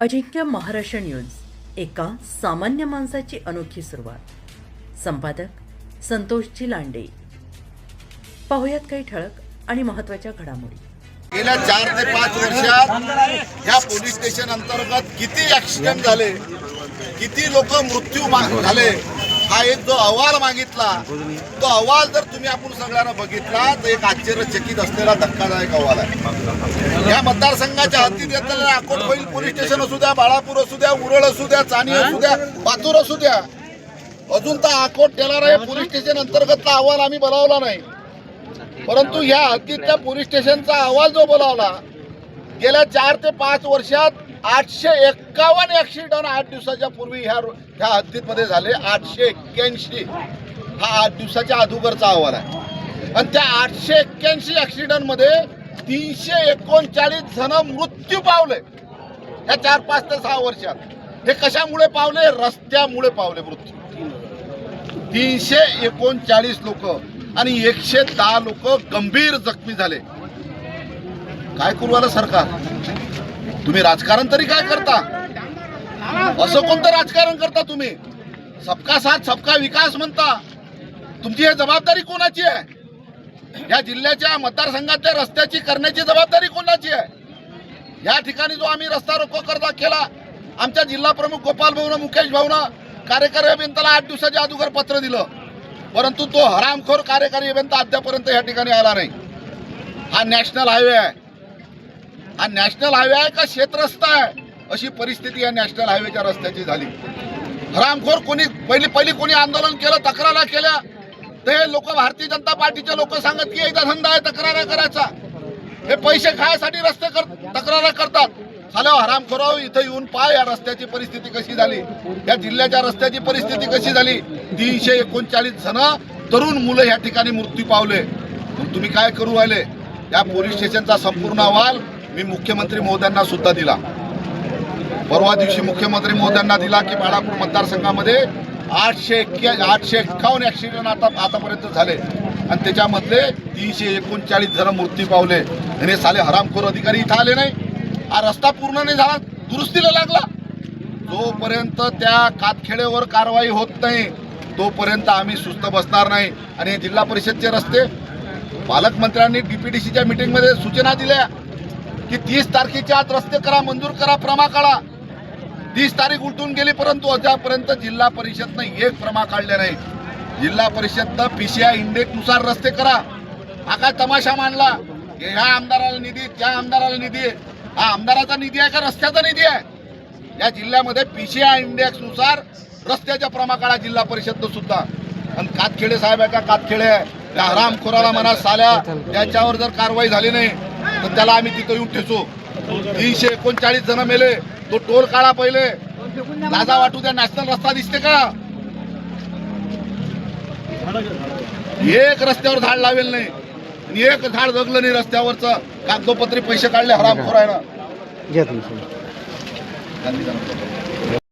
अजिंक्य Maharashtra news एका सामान्य माणसाची अनोखी सुरुवात. संपादक संतोषजी लांडे. पाहुयात काही ठळक आणि महत्त्वाच्या घडामोडी. गेल्या 4 ते 5 वर्षात ह्या पोलीस स्टेशन अंतर्गत किती ऍक्सिडेंट झाले, किती लोक मृत्यू झाले, हा एक जो अहवाल मागितला, तो अहवाल जर तुम्ही आपण सगळ्यांना बघितला तर एक आश्चर्यचकित असलेला धक्कादायक अहवाल आहे. या मतदारसंघाच्या हद्दीत येतलेल्या अकोटकोइल पोलीस स्टेशन असू द्या, बाळापूर असू द्या, उरळ असू द्या, चाणी असू द्या, पातूर असू द्या, अजून तर अकोट तेलारा पोलीस स्टेशन अंतर्गतचा अहवाल आम्ही बनवला नाही. परंतु या हद्दीतल्या पोलीस स्टेशनचा अहवाल जो बोलावला, गेल्या 4 ते 5 वर्षात 851 ऍक्सिडेंट 8 दिवसाच्या पूर्वी ह्या हद्दीमध्ये झाले. 881 हा 8 दिवसाच्या अगोदरचा अहवाल आहे. आणि त्या 881 ऍक्सिडेंट मध्ये 339 जण मृत्यू पावले या 4, 5 ते 6 वर्षात. हे कशामुळे पावले? रस्त्यामुळे पावले मृत्यू. 339 लोक आणि 110 लोक गंभीर जखमी झाले. काय करू आलं सरकार? तुम्ही राजकारण तरी काय करता? असं कोणतं राजकारण करता तुम्ही? सबका साथ सबका विकास म्हणता. तुमची ही जबाबदारी कोणाची आहे? या जिल्ह्याच्या मतदारसंघातल्या रस्त्याची करण्याची जबाबदारी कोणाची आहे? या ठिकाणी जो आम्ही रस्ता रोको करता केला, आमच्या जिल्हा प्रमुख गोपाल भाऊनं, मुकेश भाऊनं कार्यकारी अभियंत्याला 8 दिवसाच्या अगोदर पत्र दिलं, परंतु तो हरामखोर कार्यकारी अभियंता अद्यापर्यंत या ठिकाणी आला नाही. हा नॅशनल हायवे आहे. हा नॅशनल हायवे आहे का शेतरस्ता आहे? अशी परिस्थिती या नॅशनल हायवेच्या रस्त्याची झाली. हरामखोर कोणी पहिली कोणी आंदोलन केलं, तक्रारा केल्या, तर हे लोक भारतीय जनता पार्टीचे लोक सांगत की एकदा धंदा आहे तक्रारा करायचा. हे पैसे खायसाठी रस्ते तक्रारा करतात. साला हरामखोराव, इथं येऊन पहा या रस्त्याची परिस्थिती कशी झाली, या जिल्ह्याच्या रस्त्याची परिस्थिती कशी झाली. 339 जण तरुण मुलं या ठिकाणी मृत्यू पावले. मग तुम्ही काय करू राहिले? या पोलीस स्टेशनचा संपूर्ण अहवाल मी मुख्यमंत्री महोदयांना सुद्धा दिला. परवा दिवशी मुख्यमंत्री महोदयांना दिला की बाळापूर मतदारसंघामध्ये 851 ऍक्सिडेंट आतापर्यंत झाले आणि त्याच्यामधले 339 जण मृत्यू पावले. आणि साले हरामखोर अधिकारी इथं आले नाही. हा रस्ता पूर्ण नाही झाला, दुरुस्तीला लागला. जोपर्यंत त्या कातखेड्यावर कारवाई होत नाही तोपर्यंत आम्ही सुस्त बसणार नाही. आणि जिल्हा परिषदचे रस्ते पालकमंत्र्यांनी डीपीडीसीच्या मीटिंगमध्ये सूचना दिल्या की 30 तारखेच्या आत रस्ते करा, मंजूर करा, प्रमा काढा. 30 तारीख उलटून गेली, परंतु अद्यापर्यंत जिल्हा परिषदनं एक प्रमा काढले नाही. जिल्हा परिषदनं PCI इंडेक्सनुसार रस्ते करा. हा काय तमाशा मांडला? ह्या आमदाराला निधी, त्या आमदाराला निधी. हा आमदाराचा निधी आहे का रस्त्याचा निधी आहे? या जिल्ह्यामध्ये PCI इंडेक्सनुसार रस्त्याच्या प्रमा काढा जिल्हा परिषदनं सुद्धा. आणि कातखेडे साहेब आहे का? कातखेडे त्या हरामखोराला म्हणा, साल्या त्याच्यावर जर कारवाई झाली नाही तर त्याला आम्ही तिथं येऊन ठेचू. 339 जण मेले. तो टोल काढा पहिले, लाजा वाटू द्या. नॅशनल रस्ता दिसते का? एक रस्त्यावर झाड लावेल नाही, एक झाड जगलं नाही रस्त्यावरचं. कागदोपत्री पैसे काढले हरामखोरायला.